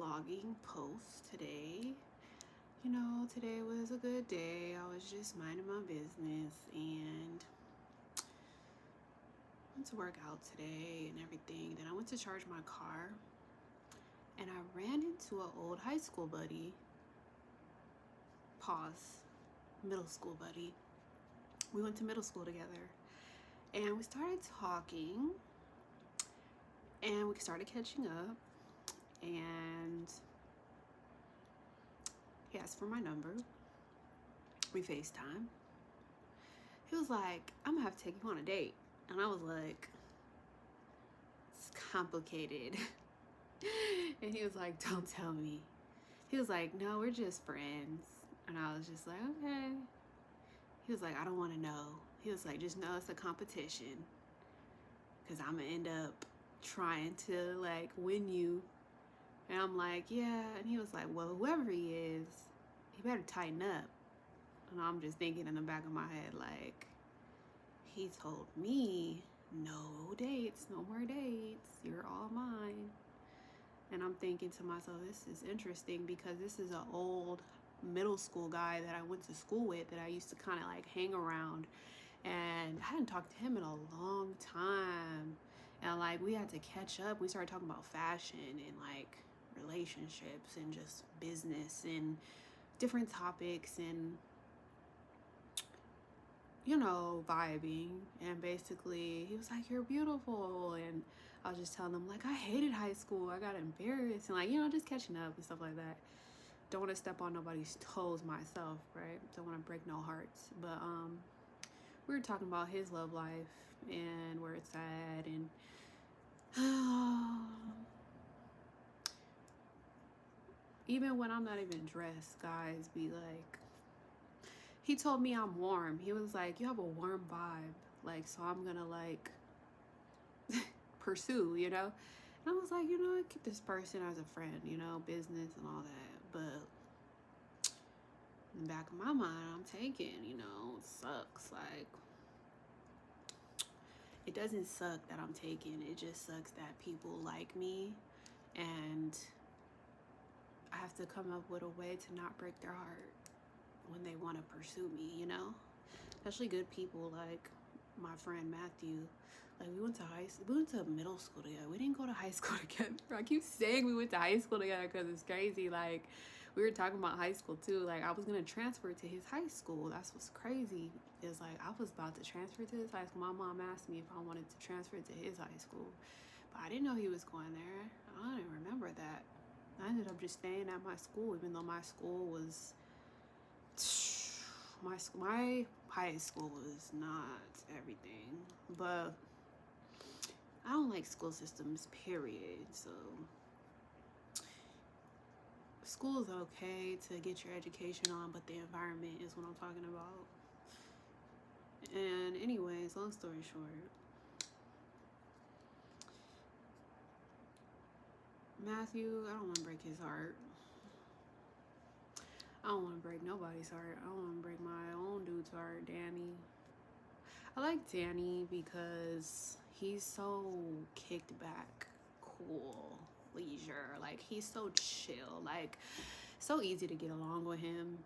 vlogging post today. You know, today was a good day. I was just minding my business and went to work out today and everything. Then I went to charge my car and I ran into an old high school buddy. Pause. Middle school buddy. We went to middle school together and we started talking and we started catching up, and he asked for my number. We FaceTime. He was like, I'm gonna have to take you on a date. And I was like, it's complicated. And he was like, don't tell me. He was like, no, we're just friends. And I was just like, okay. He was like, I don't want to know. He was like, just know it's a competition, because I'm gonna end up trying to like win you. And I'm like, yeah. And he was like, well, whoever he is, he better tighten up. And I'm just thinking in the back of my head, like, he told me no dates, no more dates, you're all mine. And I'm thinking to myself, this is interesting, because this is an old middle school guy that I went to school with, that I used to kind of like hang around, and I hadn't talked to him in a long time. And like, we had to catch up. We started talking about fashion and like relationships and just business and different topics, and you know, vibing. And basically he was like, you're beautiful. And I was just telling him, like, I hated high school, I got embarrassed, and like, you know, just catching up and stuff like that. Don't want to step on nobody's toes myself, right? Don't want to break no hearts. But we were talking about his love life and where it's at, and even when I'm not even dressed, guys be like, he told me I'm warm. He was like, you have a warm vibe, like, so I'm gonna like pursue, you know. And I was like, you know, I keep this person as a friend, you know, business and all that. But in the back of my mind, I'm taking, you know, it sucks. Like, it doesn't suck that I'm taking, it just sucks that people like me, and I have to come up with a way to not break their heart when they want to pursue me, you know? Especially good people like my friend Matthew. Like, we went to middle school together. We didn't go to high school together. I keep saying we went to high school together because it's crazy. Like, we were talking about high school too. Like, I was gonna transfer to his high school. That's what's crazy. Is like, I was about to transfer to his high school. My mom asked me if I wanted to transfer to his high school, but I didn't know he was going there. I didn't remember that. I ended up just staying at my school, even though my school was my high school was not everything. But I don't like school systems, period. So school is okay to get your education on, but the environment is what I'm talking about. And anyways, long story short, Matthew, I don't want to break his heart. I don't want to break nobody's heart. I don't want to break my own dude's heart, Danny. I like Danny because he's so kicked back, cool, leisure. Like, he's so chill. Like, so easy to get along with him.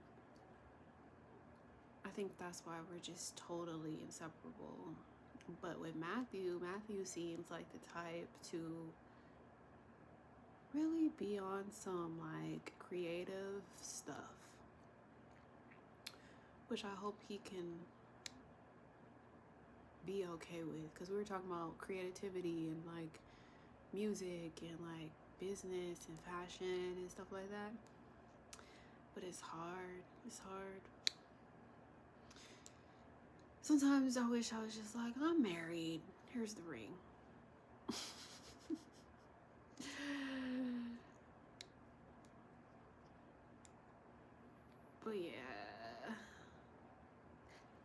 I think that's why we're just totally inseparable. But with Matthew seems like the type to really be on some like creative stuff, which I hope he can be okay with, because we were talking about creativity and like music and like business and fashion and stuff like that. But it's hard. Sometimes I wish I was just like, I'm married, here's the ring. But yeah,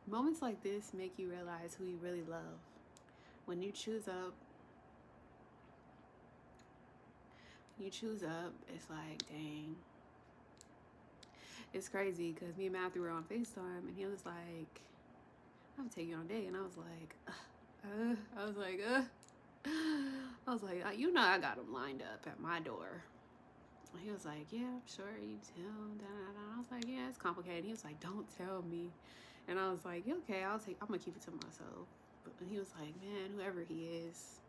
moments like this make you realize who you really love. When you choose up, it's like, dang. It's crazy because me and Matthew were on FaceTime and he was like, I'm gonna take you on a date. And I was like, you know, I got him lined up at my door. He was like, yeah, I'm sure you tell. I was like, yeah, it's complicated. He was like, don't tell me. And I was like, okay, I'm gonna keep it to myself. But he was like, man, whoever he is,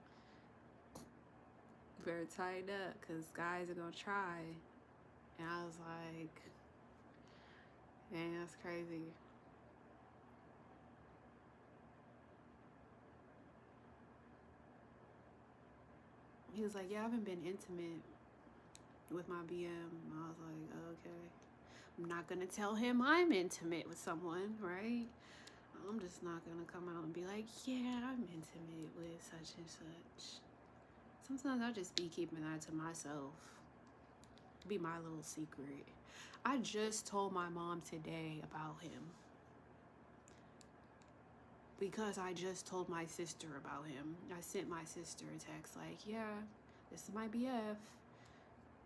better tighten up, because guys are gonna try. And I was like, man, that's crazy. He was like, yeah, I haven't been intimate with my BM. I was like, okay. I'm not gonna tell him I'm intimate with someone, right? I'm just not gonna come out and be like, yeah, I'm intimate with such and such. Sometimes I'll just be keeping that to myself. Be my little secret. I just told my mom today about him. Because I just told my sister about him. I sent my sister a text like, yeah, this is my BF.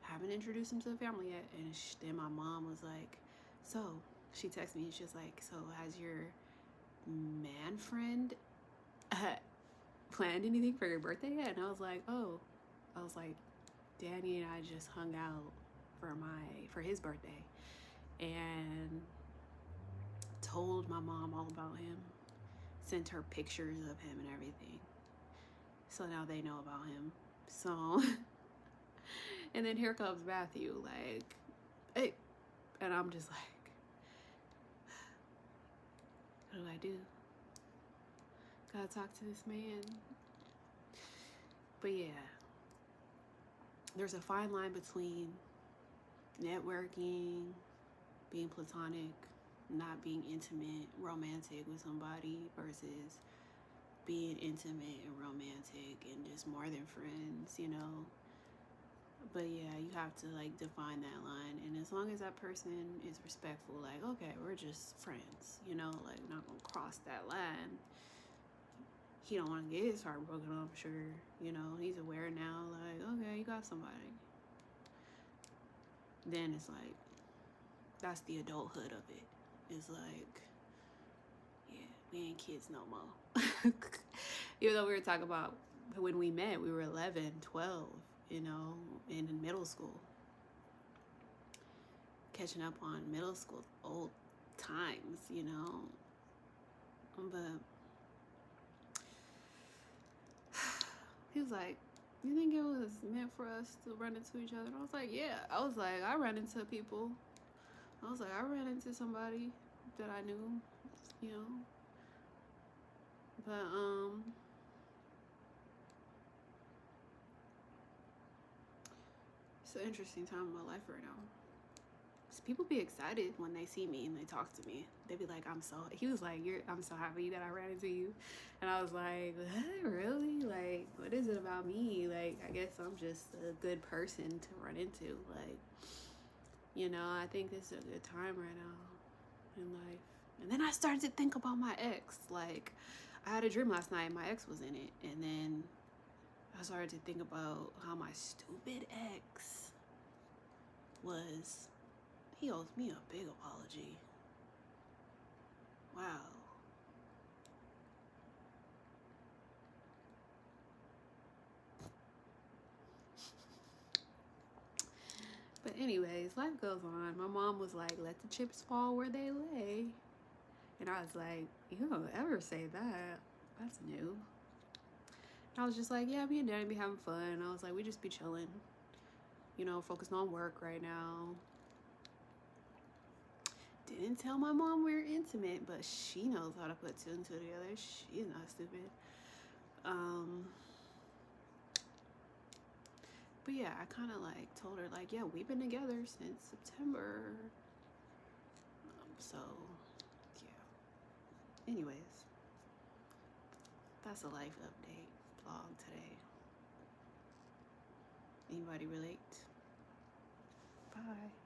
Haven't introduced him to the family yet. And then my mom was like, so, she texted me and she was like, so has your man friend planned anything for your birthday yet? And I was like, oh. I was like, Danny and I just hung out for his birthday and told my mom all about him, sent her pictures of him and everything. So now they know about him. So, and then here comes Matthew, like, hey, and I'm just like, what do I do? Gotta talk to this man. But yeah, there's a fine line between networking, being platonic, not being intimate, romantic with somebody, versus being intimate and romantic and just more than friends, you know. But yeah, you have to like define that line, and as long as that person is respectful, like, okay, we're just friends, you know, like, not gonna cross that line. He don't want to get his heart broken, I'm sure, you know. He's aware now, like, okay, you got somebody. Then it's like, that's the adulthood of it. It's like, yeah, we ain't kids no more. Even though we were talking about when we met, we were 11, 12, you know, in middle school. Catching up on middle school old times, you know. But he was like, you think it was meant for us to run into each other? And I was like, yeah. I was like, I ran into people. I was like, I ran into somebody that I knew, you know. But it's an interesting time in my life right now. People be excited when they see me and they talk to me. They be like, he was like, I'm so happy that I ran into you. And I was like, what? Really? Like, what is it about me? Like, I guess I'm just a good person to run into. Like, you know, I think this is a good time right now in life. And then I started to think about my ex. Like, I had a dream last night, my ex was in it. And then I started to think about how my stupid ex was. He owes me a big apology. Wow. But anyways, life goes on. My mom was like, let the chips fall where they lay. And I was like, you don't ever say that. That's new. And I was just like, yeah, me and Daddy be having fun. And I was like, we just be chilling. You know, focused on work right now. Didn't tell my mom we were intimate, but she knows how to put two and two together. She's not stupid. But yeah, I kind of like told her like, yeah, we've been together since September. So yeah. Anyways, that's a life update vlog today. Anybody relate? Bye.